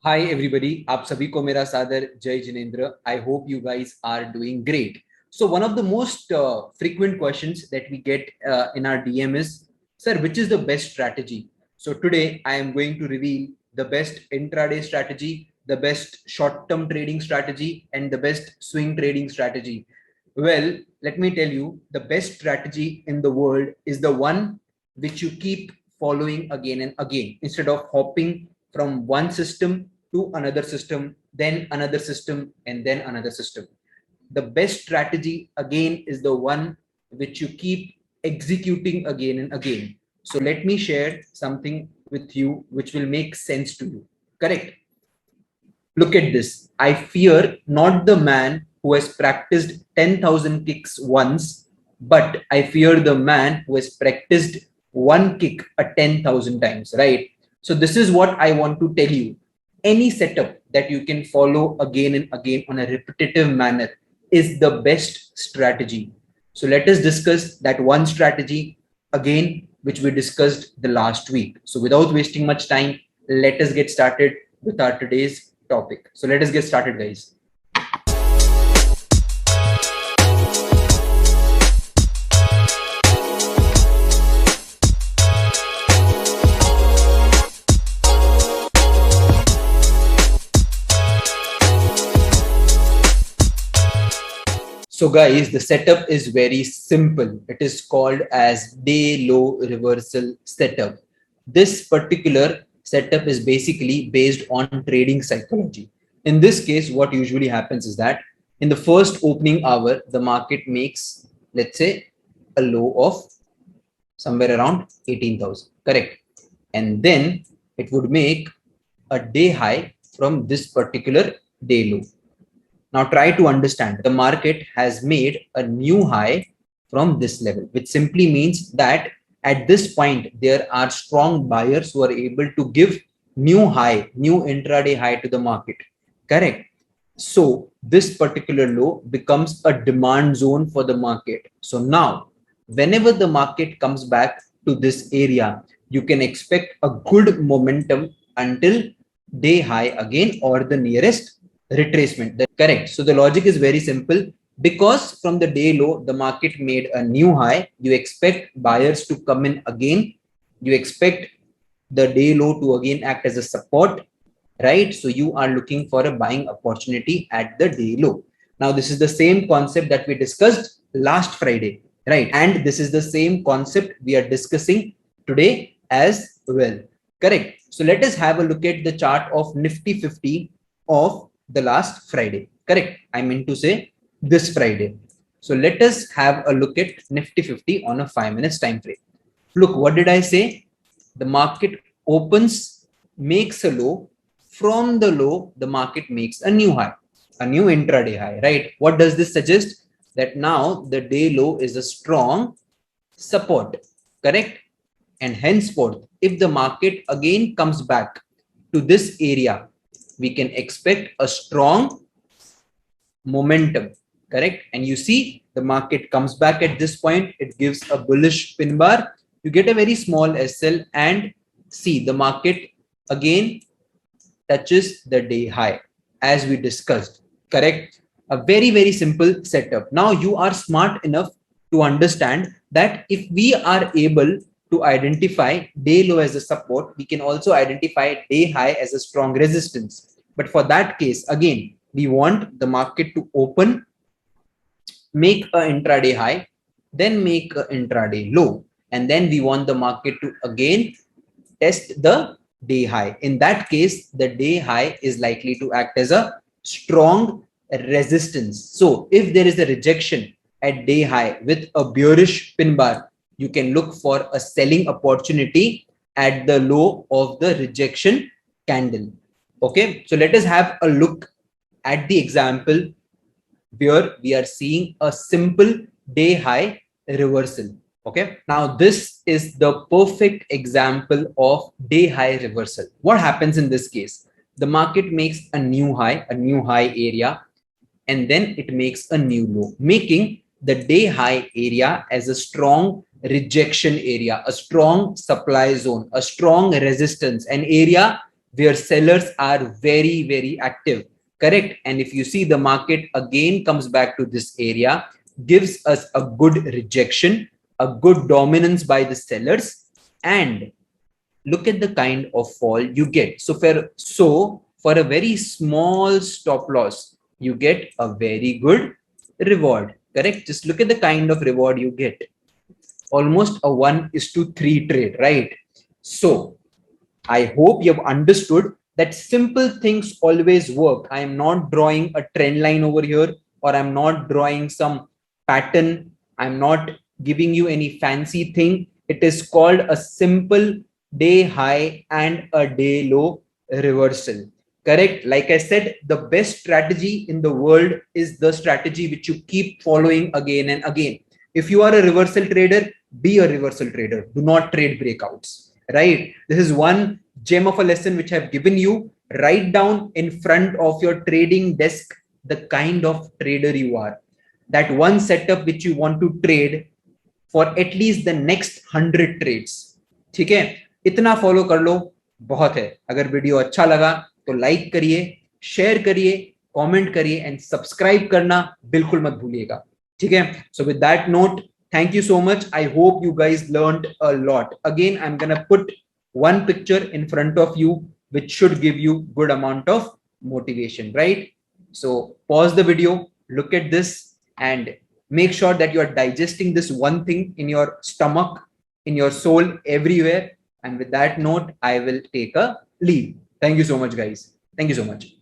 Hi everybody, आप सभी को मेरा सादर जय Jinendra. I hope you guys are doing great. So one of the most frequent questions that we get in our DM is, sir, which is the best strategy? So today I am going to reveal the best intraday strategy, the best short-term trading strategy, and the best swing trading strategy. Well, let me tell you, the best strategy in the world is the one which you keep following again and again instead of hopping from one system to another system, then another system, and then another system. The best strategy again is the one which you keep executing again and again. So let me share something with you which will make sense to you. Correct? Look at this. I fear not the man who has practiced 10,000 kicks once, but I fear the man who has practiced one kick a 10,000 times, right? So, this is what I want to tell you. Any setup that you can follow again and again on a repetitive manner is the best strategy. So, let us discuss that one strategy again, which we discussed the last week. So, without wasting much time, let us get started with our today's topic. So let us get started, guys. So guys, the setup is very simple. It is called as day low reversal setup. This particular setup is basically based on trading psychology. In this case, what usually happens is that in the first opening hour, the market makes, let's say, a low of somewhere around 18,000, correct? And then it would make a day high from this particular day low. Now try to understand, the market has made a new high from this level, which simply means that at this point, there are strong buyers who are able to give new high, new intraday high to the market. Correct. So this particular low becomes a demand zone for the market. So now, whenever the market comes back to this area, you can expect a good momentum until day high again or the nearest retracement. Correct. So the logic is very simple. Because from the day low, the market made a new high, you expect buyers to come in again. You expect the day low to again act as a support, right? So you are looking for a buying opportunity at the day low. Now, this is the same concept that we discussed last Friday, right? And this is the same concept we are discussing today as well. Correct. So let us have a look at the chart of Nifty 50 of the last Friday. Correct. I mean to say this Friday. So let us have a look at Nifty 50 on a 5 minutes time frame. Look, what did I say? The market opens, makes a low. From the low, the market makes a new high, a new intraday high, right? What does this suggest? That now the day low is a strong support, correct? And henceforth, if the market again comes back to this area, we can expect a strong momentum, correct? And you see the market comes back at this point, it gives a bullish pin bar, you get a very small SL, and see the market again touches the day high as we discussed, correct? A very, very simple setup. Now you are smart enough to understand that if we are able to identify day low as a support, we can also identify day high as a strong resistance. But for that case, again, we want the market to open, make a intraday high, then make a intraday low, and then we want the market to again test the day high. In that case, the day high is likely to act as a strong resistance. So if there is a rejection at day high with a bearish pin bar, you can look for a selling opportunity at the low of the rejection candle. Okay, so let us have a look at the example where we are seeing a simple day high reversal. Okay, now this is the perfect example of day high reversal. What happens in this case? The market makes a new high area, and then it makes a new low, making the day high area as a strong rejection area, a strong supply zone, a strong resistance, an area where sellers are very, very active. Correct. And if you see the market again comes back to this area, gives us a good rejection, a good dominance by the sellers, and look at the kind of fall you get. So for a very small stop loss, you get a very good reward. Correct. Just look at the kind of reward you get. Almost a 1:3 trade, right? So I hope you have understood that simple things always work. I am not drawing a trend line over here, or I'm not drawing some pattern. I'm not giving you any fancy thing. It is called a simple day high and a day low reversal. Correct. Like I said, the best strategy in the world is the strategy which you keep following again and again. If you are a reversal trader, be a reversal trader. Do not trade breakouts. Right. This is one gem of a lesson which I've given you. Write down in front of your trading desk the kind of trader you are. That one setup which you want to trade for at least the next 100 trades. ठीक है, इतना follow कर लो, बहुत है. अगर video अच्छा लगा तो लाइक करिए, शेयर करिए, कमेंट करिए एंड सब्सक्राइब करना बिल्कुल मत भूलिएगा. ठीक है. So with that note, thank you so much. I hope you guys learned a lot. Again, I'm gonna put one picture in front of you which should give you good amount of motivation, right? So pause the video, look at this, and make sure that you are digesting this one thing in your stomach, in your soul, everywhere. And with that note, I will take a leave. Thank you so much, guys. Thank you so much.